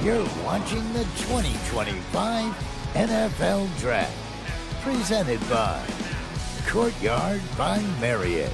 You're watching the 2025 NFL Draft, presented by Courtyard by Marriott.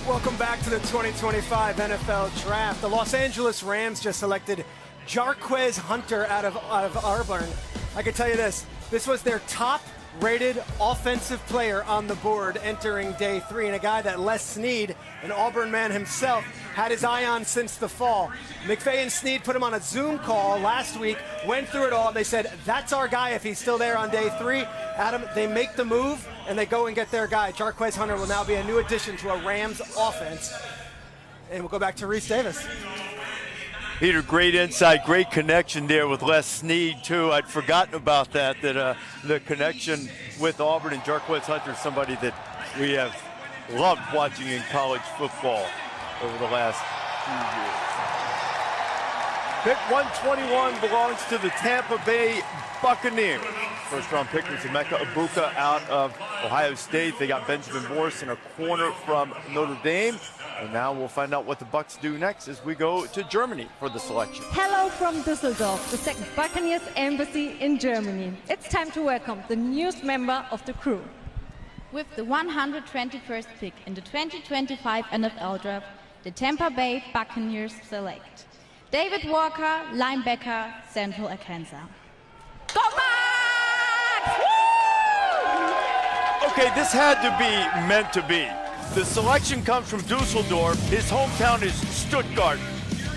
Welcome back to the 2025 NFL Draft. The Los Angeles Rams just selected Jarquez Hunter out of Auburn. I can tell you this was their top-rated offensive player on the board entering day 3, and a guy that Les Snead, an Auburn man himself, had his eye on since the fall. McVay and Snead put him on a Zoom call last week, went through it all, and they said, that's our guy if he's still there on day 3. Adam, they make the move, and they go and get their guy. Jarquez Hunter will now be a new addition to a Rams offense. And we'll go back to Reese Davis. Peter, great insight, great connection there with Les Snead, too. I'd forgotten about that the connection with Auburn and Jarquez Hunter, somebody that we have loved watching in college football over the last few years. Pick 121 belongs to the Tampa Bay Buccaneers. First-round pick was Emeka Egbuka out of Ohio State. They got Benjamin Morris in a corner from Notre Dame. And now we'll find out what the Bucs do next as we go to Germany for the selection. Hello from Düsseldorf, the second Buccaneers embassy in Germany. It's time to welcome the newest member of the crew. With the 121st pick in the 2025 NFL Draft, the Tampa Bay Buccaneers select David Walker, linebacker, Central Arkansas. Go Bucs! Okay, this had to be meant to be. The selection comes from Dusseldorf. His hometown is Stuttgart,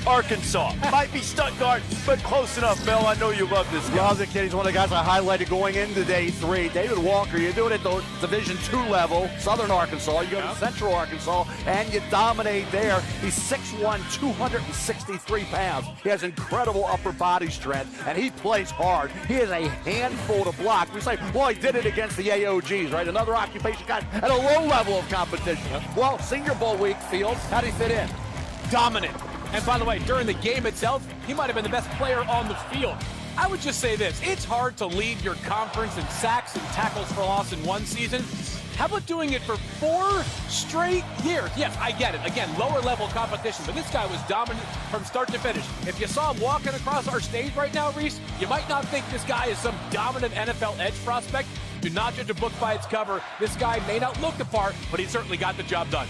Arkansas. Might be Stuttgart, but close enough, Mel. I know you love this guy. Love the kid. He's one of the guys I highlighted going into day 3. David Walker, you do it at the Division II level, Southern Arkansas. You go to Central Arkansas, and you dominate there. He's 6'1", 263 pounds. He has incredible upper body strength, and he plays hard. He is a handful to block. We say, well, he did it against the AOGs, right? Another occupation guy at a low level of competition. Well, Senior Bowl week, Fields, how'd he fit in? Dominant. And by the way, during the game itself, he might have been the best player on the field. I would just say this, it's hard to lead your conference in sacks and tackles for loss in one season. How about doing it for 4 straight years? Yes, I get it. Again, lower level competition, but this guy was dominant from start to finish. If you saw him walking across our stage right now, Reese, you might not think this guy is some dominant NFL edge prospect. Do not judge a book by its cover. This guy may not look the part, but he certainly got the job done.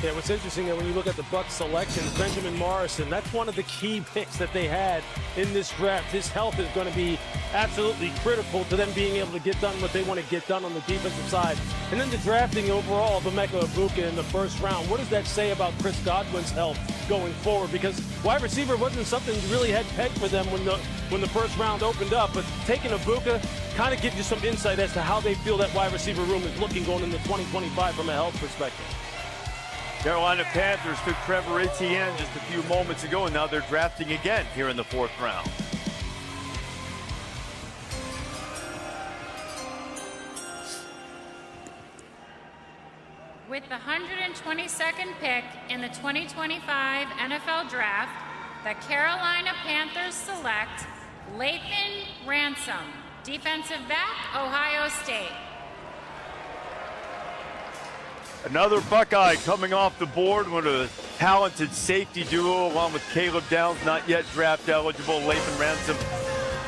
Yeah, what's interesting is when you look at the Bucs selection, Benjamin Morrison, that's one of the key picks that they had in this draft. His health is going to be absolutely critical to them being able to get done what they want to get done on the defensive side. And then the drafting overall of Emeka Egbuka in the first round, what does that say about Chris Godwin's health going forward? Because wide receiver wasn't something you really had pegged for them when the first round opened up, but taking Egbuka kind of gives you some insight as to how they feel that wide receiver room is looking going into 2025 from a health perspective. Carolina Panthers took Trevor Etienne just a few moments ago, and now they're drafting again here in the 4th round. With the 122nd pick in the 2025 NFL Draft, the Carolina Panthers select Lathan Ransom, defensive back, Ohio State. Another Buckeye coming off the board, one of the talented safety duo along with Caleb Downs, not yet draft eligible. Lathan Ransom,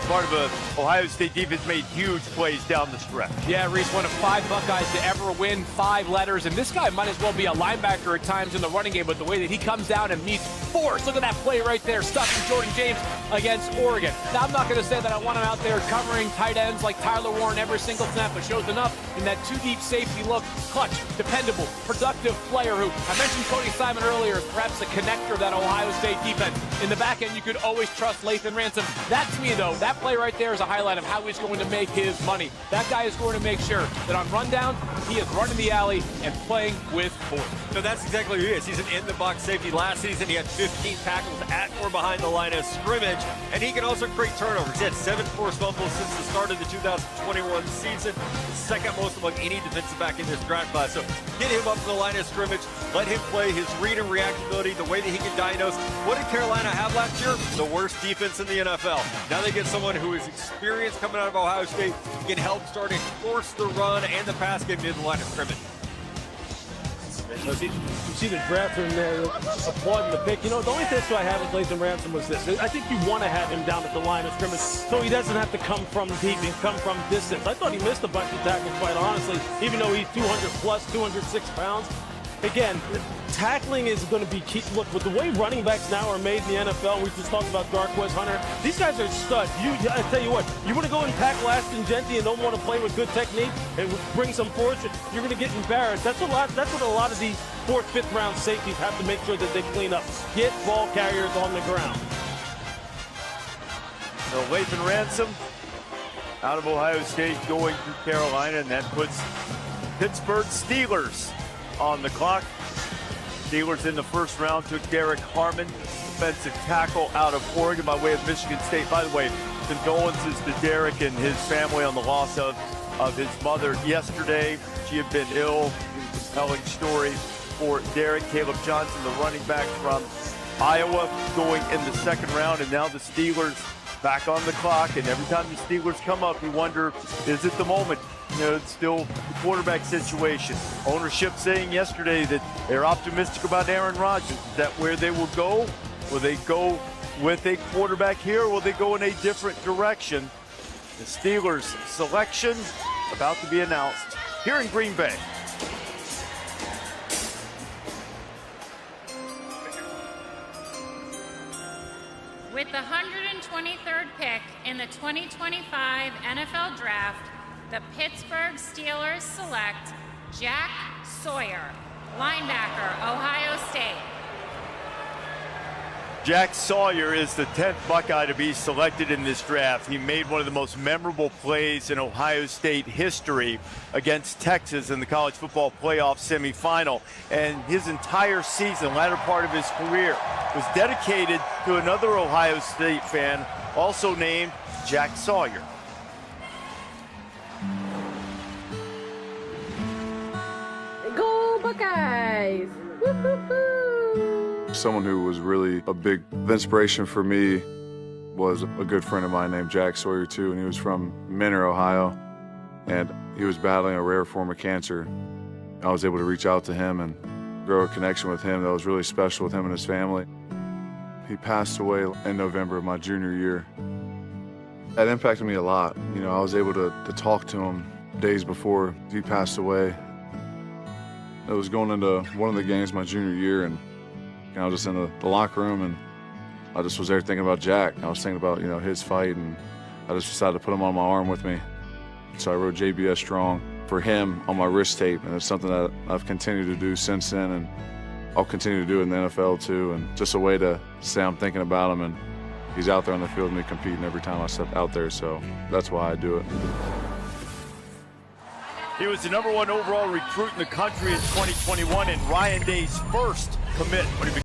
part of a Ohio State defense, made huge plays down the stretch. Yeah, Reese, one of 5 Buckeyes to ever win 5 letters, and this guy might as well be a linebacker at times in the running game, but the way that he comes down and meets force. Look at that play right there, stuffing Jordan James against Oregon. Now, I'm not going to say that I want him out there covering tight ends like Tyler Warren every single snap, but shows enough in that 2-deep safety look. Clutch, dependable, productive player who, I mentioned Cody Simon earlier, is perhaps the connector of that Ohio State defense. In the back end, you could always trust Lathan Ransom. That, to me, though, that play right there is a highlight of how he's going to make his money. That guy is going to make sure that on rundown, he is running the alley and playing with force. So that's exactly who he is. He's an in-the-box safety. Last season, he had 15 tackles at or behind the line of scrimmage, and he can also create turnovers. He had 7 forced fumbles since the start of the 2021 season, second most among any defensive back in this draft class. So get him up to the line of scrimmage, let him play his read and reactability, the way that he can diagnose. What did Carolina have last year? The worst defense in the NFL. Now they get someone who is experienced coming out of Ohio State, can help start and force the run and the pass game near the line of scrimmage. You see the drafter in there applauding the pick. You know, the only issue I have with Lathan Ransom was this. I think you want to have him down at the line of scrimmage so he doesn't have to come from deep and come from distance. I thought he missed a bunch of tackles, quite honestly, even though he's 200 plus, 206 pounds. Again, tackling is going to be key. Look, with the way running backs now are made in the NFL, we just talked about Jarquez Hunter. These guys are studs. I tell you what, you want to go and tackle Ashton Genty and don't want to play with good technique and bring some force, you're going to get embarrassed. That's what a lot of these 4th, 5th round safeties have to make sure that they clean up. Get ball carriers on the ground. So Lathan Ransom out of Ohio State going to Carolina, and that puts Pittsburgh Steelers on the clock. Steelers in the first round took Derek Harmon, defensive tackle out of Oregon by way of Michigan State. By the way, condolences to Derek and his family on the loss of his mother yesterday. She had been ill. It was a compelling story for Derek. Caleb Johnson, the running back from Iowa, going in the second round, and now the Steelers back on the clock. And every time the Steelers come up, you wonder, is it the moment? You know, it's still the quarterback situation. Ownership saying yesterday that they're optimistic about Aaron Rodgers. Is that where they will go? Will they go with a quarterback here, or will they go in a different direction? The Steelers selection about to be announced here in Green Bay. With the 123rd pick in the 2025 NFL Draft, the Pittsburgh Steelers select Jack Sawyer, linebacker, Ohio State. Jack Sawyer is the 10th Buckeye to be selected in this draft. He made one of the most memorable plays in Ohio State history against Texas in the college football playoff semifinal. And his entire season, latter part of his career, was dedicated to another Ohio State fan, also named Jack Sawyer. Go Buckeyes! Woo-hoo-hoo! Someone who was really a big inspiration for me was a good friend of mine named Jack Sawyer too, and he was from Mentor, Ohio, and he was battling a rare form of cancer. I was able to reach out to him and grow a connection with him that was really special with him and his family. He passed away in November of my junior year. That impacted me a lot. You know, I was able to talk to him days before he passed away. I was going into one of the games my junior year, and I was just in the locker room, and I just was there thinking about Jack. I was thinking about, you know, his fight, and I just decided to put him on my arm with me. So I wrote JBS Strong for him on my wrist tape, and it's something that I've continued to do since then, and I'll continue to do it in the NFL too, and just a way to say I'm thinking about him, and he's out there on the field with me competing every time I step out there, so that's why I do it. He was the #1 overall recruit in the country in 2021 and Ryan Day's first commit when he